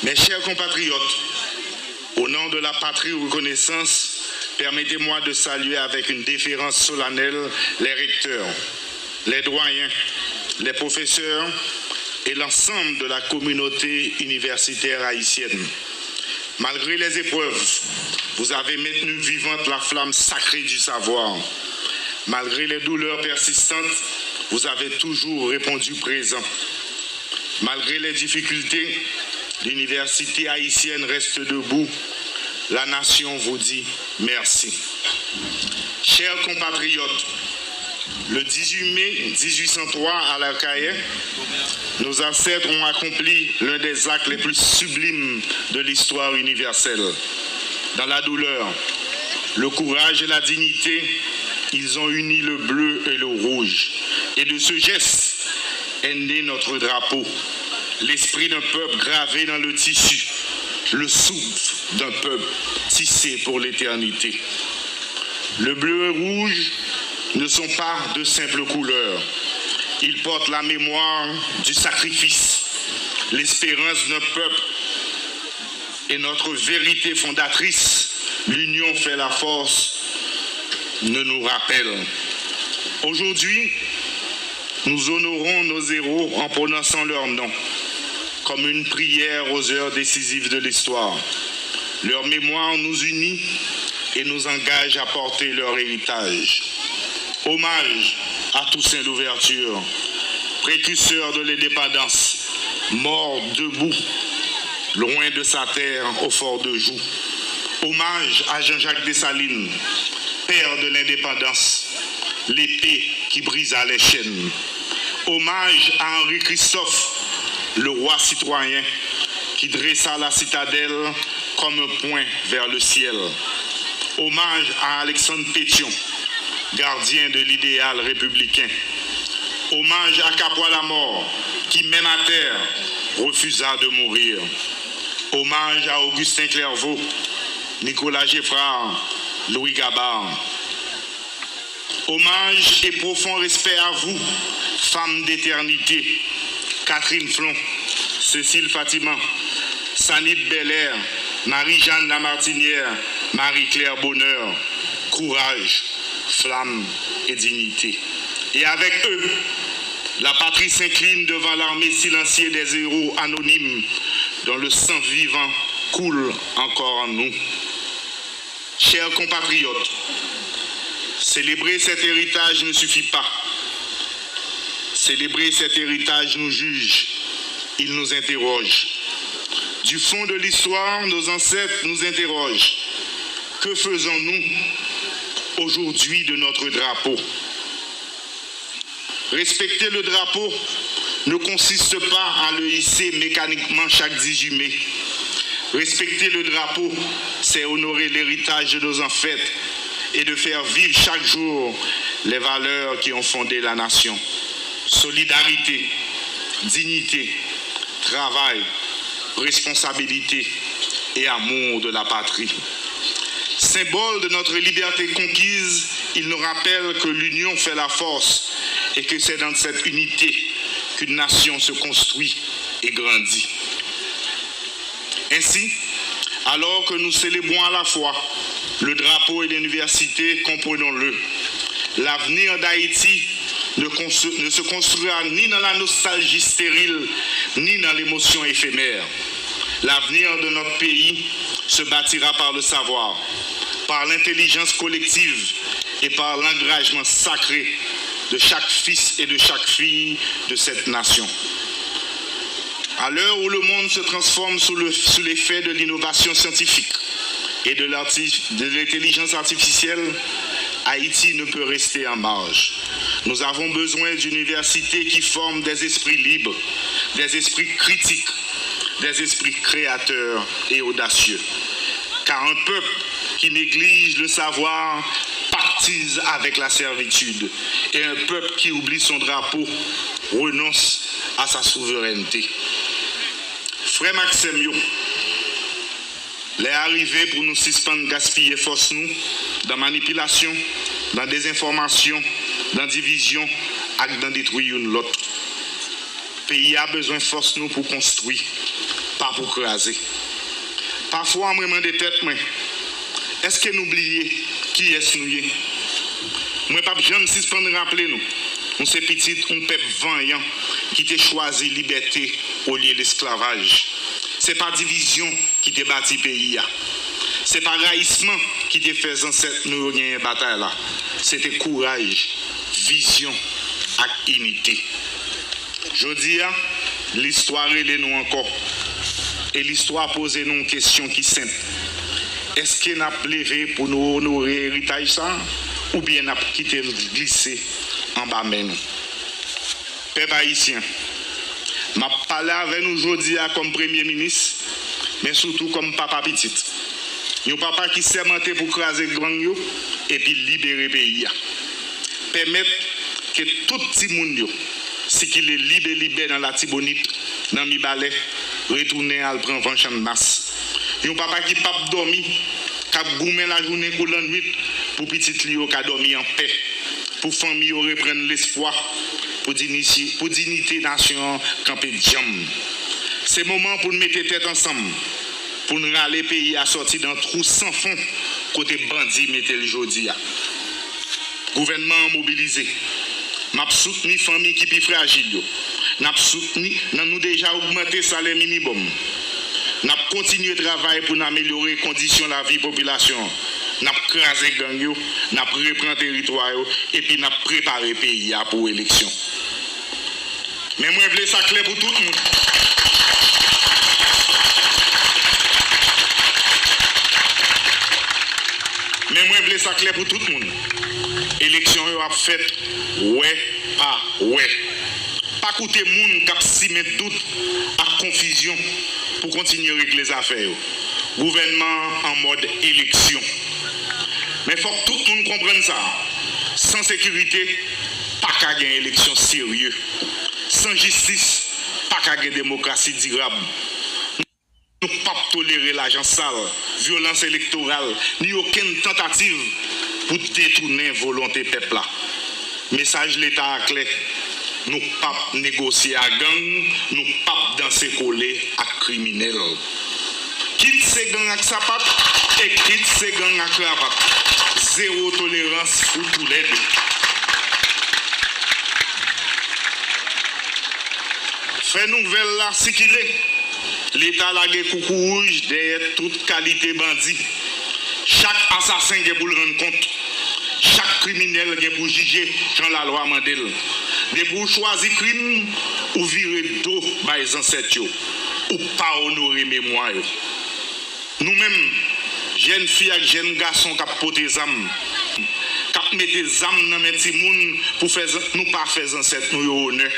Mes chers compatriotes, au nom de la patrie reconnaissance, permettez-moi de saluer avec une déférence solennelle les recteurs, les doyens, les professeurs et l'ensemble de la communauté universitaire haïtienne. Malgré les épreuves, vous avez maintenu vivante la flamme sacrée du savoir. Malgré les douleurs persistantes, vous avez toujours répondu présent. Malgré les difficultés, l'université haïtienne reste debout. La nation vous dit merci. Chers compatriotes, le 18 mai 1803 à l'Arcaïe, nos ancêtres ont accompli l'un des actes les plus sublimes de l'histoire universelle. Dans la douleur, le courage et la dignité, ils ont uni le bleu et le rouge. Et de ce geste est né notre drapeau, l'esprit d'un peuple gravé dans le tissu, le souffle d'un peuple tissé pour l'éternité. Le bleu et le rouge ne sont pas de simples couleurs. Ils portent la mémoire du sacrifice, l'espérance d'un peuple et notre vérité fondatrice, l'union fait la force, ne nous rappelle. Aujourd'hui, nous honorons nos héros en prononçant leur nom, comme une prière aux heures décisives de l'histoire. Leur mémoire nous unit et nous engage à porter leur héritage. Hommage à Toussaint Louverture, précurseur de l'indépendance, mort debout, loin de sa terre au fort de Joux. Hommage à Jean-Jacques Dessalines, père de l'indépendance, l'épée qui brisa les chaînes. Hommage à Henri Christophe, le roi citoyen qui dressa la citadelle comme un point vers le ciel. Hommage à Alexandre Pétion, gardien de l'idéal républicain. Hommage à Capois la mort, qui même à terre refusa de mourir. Hommage à Augustin Clervaux, Nicolas Geffrard, Louis Gabard. Hommage et profond respect à vous, femmes d'éternité, Catherine Flon, Cécile Fatima, Sanit Belair, Marie-Jeanne Lamartinière, Marie-Claire Bonheur. Courage, flamme et dignité. Et avec eux, la patrie s'incline devant l'armée silencieuse des héros anonymes dont le sang vivant coule encore en nous. Chers compatriotes, célébrer cet héritage ne suffit pas. Célébrer cet héritage nous juge, il nous interroge. Du fond de l'histoire, nos ancêtres nous interrogent. Que faisons-nous aujourd'hui de notre drapeau? Respecter le drapeau ne consiste pas à le hisser mécaniquement chaque 18 mai. Respecter le drapeau, c'est honorer l'héritage de nos ancêtres et de faire vivre chaque jour les valeurs qui ont fondé la nation. Solidarité, dignité, travail, responsabilité et amour de la patrie. Symbole de notre liberté conquise, il nous rappelle que l'union fait la force et que c'est dans cette unité qu'une nation se construit et grandit. Ainsi, alors que nous célébrons à la fois le drapeau et l'université, comprenons-le, l'avenir d'Haïti ne se construira ni dans la nostalgie stérile, ni dans l'émotion éphémère. L'avenir de notre pays se bâtira par le savoir, par l'intelligence collective et par l'engagement sacré de chaque fils et de chaque fille de cette nation. À l'heure où le monde se transforme sous l'effet de l'innovation scientifique et de l'intelligence artificielle, Haïti ne peut rester en marge. Nous avons besoin d'universités qui forment des esprits libres, des esprits critiques, des esprits créateurs et audacieux. Car un peuple qui néglige le savoir pactise avec la servitude. Et un peuple qui oublie son drapeau renonce à sa souveraineté. Frère Maxime Yo, les arrivés pour nous suspendre, gaspiller force nous, dans manipulation, dans désinformation, dans division, et dans détruire l'autre. Le pays a besoin de force nous pour construire, pas pour craser. Parfois, je me demande tête, est-ce que nous oublions qui est-ce nous? Moi, pas jamais suspendre rappeler nous. Nous sommes petits, un peuple vaillant qui a choisi liberté au lieu d'esclavage. Ce n'est pas division qui a bâti le pays. Ce n'est pas raïssement qui a fait ancêtre nous gagner bataille là. C'était courage, vision et unité. Je dis, l'histoire est nous encore. Et l'histoire pose nous une question qui est simple. Est-ce qu'on a levé pour nous honorer l'héritage ça? Ou bien on a quitté le glisser en bas de nous? Peuple haïtien, je parle avec nous aujourd'hui comme Premier ministre, mais surtout comme papa petit. Un papa qui s'est monté pour craser le gang et puis libérer le pays. Permettre que tout le monde, si qu'il est libéré dans la Tibonite, dans le Mibalais, retourne à le prendre en champ de masse. Un papa qui n'a pas dormi, qui a goumé la journée pour la nuit, pour petit Lio qui a dormi en paix, pour famille reprendre l'espoir, pour dignité nation camper jam. C'est le moment pour nous mettre tête ensemble, pour nous râler le pays à sortir d'un trou sans fond, côté bandit mettre le jodi. Gouvernement mobilisé. M'a soutenu les familles qui sont fragiles. N'a soutenu, nous déjà augmenté le salaire minimum. N'a continué de travailler pour améliorer les conditions de la vie de la population. N'a crasé les gangs, n'a repris le territoire et puis n'a préparé le pays pour l'élection. Mais moi, je veux ça clair pour tout le monde. Mais moi, je veux ça clair pour tout le monde. Élection a fait ouais, pas ouais. Pas écouter les gens qui s'y mettent doute à confusion pour continuer à régler les affaires. Gouvernement en mode élection. Mais il faut que tout le monde comprenne ça. Sans sécurité, pas qu'à gagner une élection sérieuse. Sans justice, pas qu'à gagner une démocratie durable. Nous ne pouvons pas tolérer l'argent sale, violence électorale, ni aucune tentative pour détourner la volonté du peuple. Message l'État à clé. Nous ne pouvons pas négocier à gang, nous ne pouvons pas danser collé à criminels. Quitte ces gangs avec sa patte et quitte ces gangs avec cravate. Zéro tolérance pour tous les deux. Fait nouvelle là, c'est qu'il est. L'État a des coucou rouge derrière toute qualité bandit. Chaque assassin est pour le rendre compte. Chaque criminel est pour juger quand la loi mandel. De pour choisir crime ou virer dos par les ancêtres ou pas honorer mémoire. Nous-mêmes, jeunes filles et jeunes garçons qui portent des âmes, qui mettent des âmes dans les petits monde pour faire nous pas faire ancêtres nous honneur.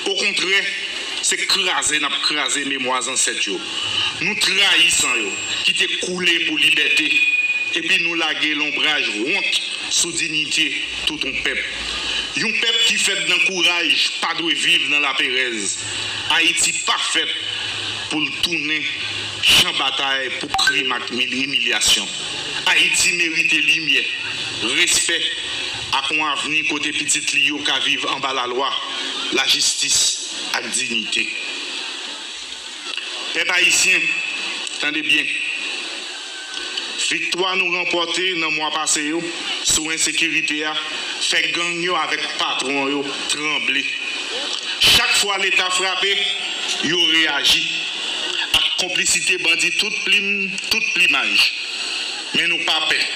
Au contraire, c'est craser mémoire ancêtres. Nous trahissons qui t'est coulé pour liberté et puis nous laguer l'ombrage honte sous dignité tout un peuple. Un peuple qui fait dans courage pas doit vivre dans la pérèse. Haïti parfait pour tourner champ bataille pour crime et humiliation. Haïti mérite lumière, respect à qu'on avenir côté petit Lio qui vivent en bas la loi, la justice et dignité. Peuple haïtien, attendez bien. Victoire nous remporter dans le mois passé sous insécurité fait gang avec patron trembler. Chaque fois l'État frappé, il réagit. Avec complicité bandit toute l'image. Mais nous pas paix.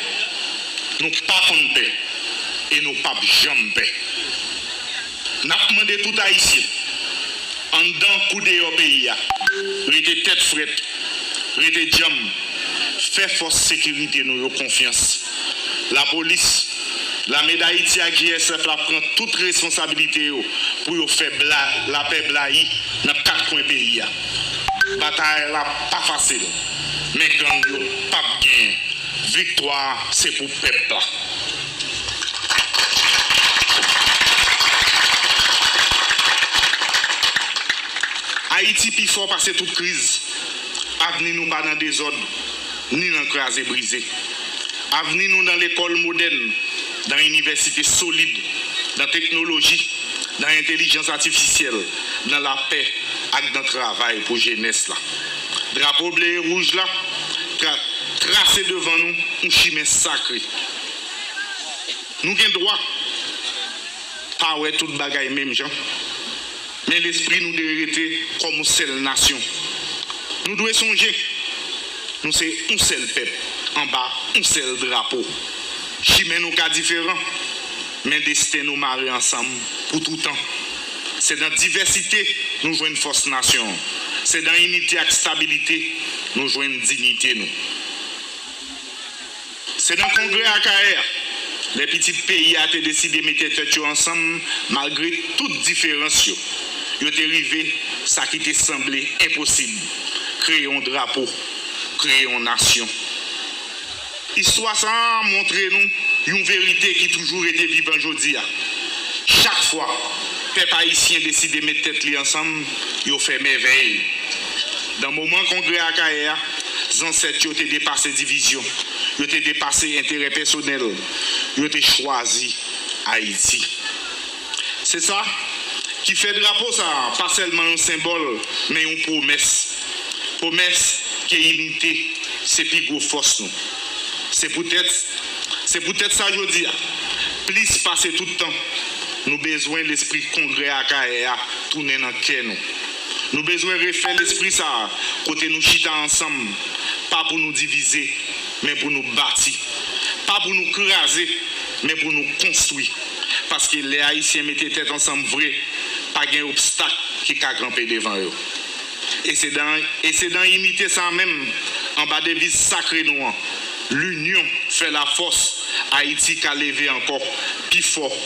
Nous pas contre paix. Et nous pas jamais paix. Nous avons demandé tout haïtien. En dedans coup de pays, rete tête frette, rete jam, fait force sécurité nous confiance. La police, la médaille Haïti à GSF la prend toute responsabilité pour faire la paix blaï dans 4 coins pays. Bataille là pas facile, mais gang yo pas bien. Victoire c'est pour peuple. Haïti plus fort passer toute crise. Avenir nous pas dans des ordres, ni dans crasé brisé. Avenir nous dans l'école moderne, dans l'université solide, dans la technologie, dans l'intelligence artificielle, dans la paix avec notre travail pour jeunesse là. Drapeau bleu et rouge là, tracé devant nous un chemin sacré. Nous avons droit, pas ouais toute bagaille même gens, mais l'esprit nous dérété comme une seule nation. Nous devons songer, nous sommes un seul peuple, en bas un seul drapeau. Chemin nous cas différents, mais destin nous marie ensemble pour tout le temps. C'est dans la diversité nous jouons une force nation. C'est dans l'unité et la stabilité nous jouons une dignité. Nous. C'est dans le congrès à KR. Les petits pays ont décidé de mettre tête ensemble malgré toutes différences. Ils ont arrivé à ce qui était semblé impossible. Créer un drapeau, créer une nation. L'histoire ça a montré nous une vérité qui toujours été vivante aujourd'hui. Chaque fois, les peuples haïtiens décident de mettre tête ensemble, ils ont fait merveille. Dans le moment congrès à KR, les ancêtres ont dépassé division, ils ont dépassé intérêt personnel, ils ont choisi Haïti. C'est ça qui fait drapeau, ça, pas seulement un symbole, mais une promesse. Promesse qui est unité, c'est plus gros force nous. C'est peut-être ça je dis. Plus passer tout le temps, nous avons besoin de l'esprit congrès à KR tourner dans le cœur. Nous avons besoin de refaire l'esprit ça, côté nous chita ensemble, pas pour nous diviser, mais pour nous bâtir. Pas pour nous craser, mais pour nous construire. Parce que les Haïtiens mettaient tête ensemble vrai, pas de obstacle qui a grimpé devant eux. Et c'est dans l'unité ça même, en bas des vies sacrées nous. L'union fait la force. Haïti qui a levé encore, plus fort,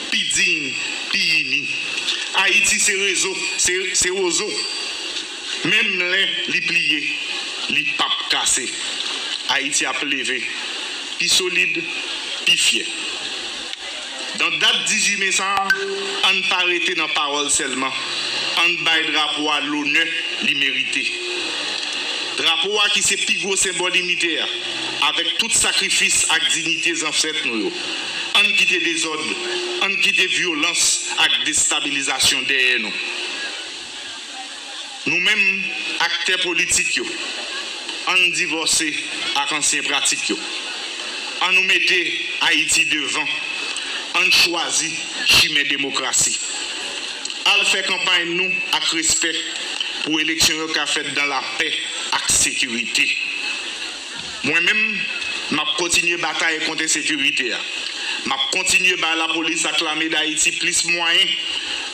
plus digne, plus uni. Haïti c'est réseau, c'est réseau. Même les pliés, les papes cassés. Haïti a levé, plus solide, plus fier. Dans la date 18 mai, on ne pas arrêter dans la parole seulement. On baille drapeau à l'honneur, l'immérité. Drapeau qui c'est plus gros symbole unité, avec tout sacrifice et dignité des ancêtres. On quitte des ordres, on quitte violence et déstabilisation derrière nous. Nous-mêmes, acteurs politiques, on divorce avec anciennes pratiques. On nous mettait Haïti devant. On choisit chemin démocratie. On fait campagne nous avec respect pour l'élection qu'a faite dans la paix et sécurité. Moi-même, je continue à batailler contre la sécurité. Je continue à la police à clamer d'Haïti plus moyens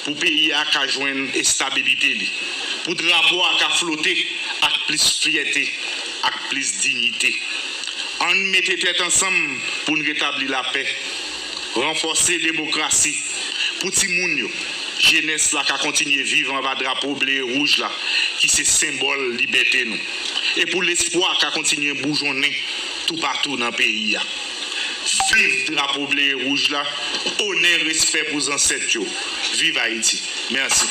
pour payer à joindre la stabilité. Pour le drapeau à flotter avec plus fierté, avec plus dignité. On mettait tête ensemble pour nous rétablir la paix, renforcer la démocratie. Pour tout le monde, jeunesse là qui continue à vivre en bas drapeau bleu et rouge là, qui c'est symbole de liberté nous. Et pour l'espoir qui continue à bourgeonner tout partout dans le pays. Vive drapeau bleu et rouge là, honneur, respect pour les ancêtres. Vive Haïti. Merci.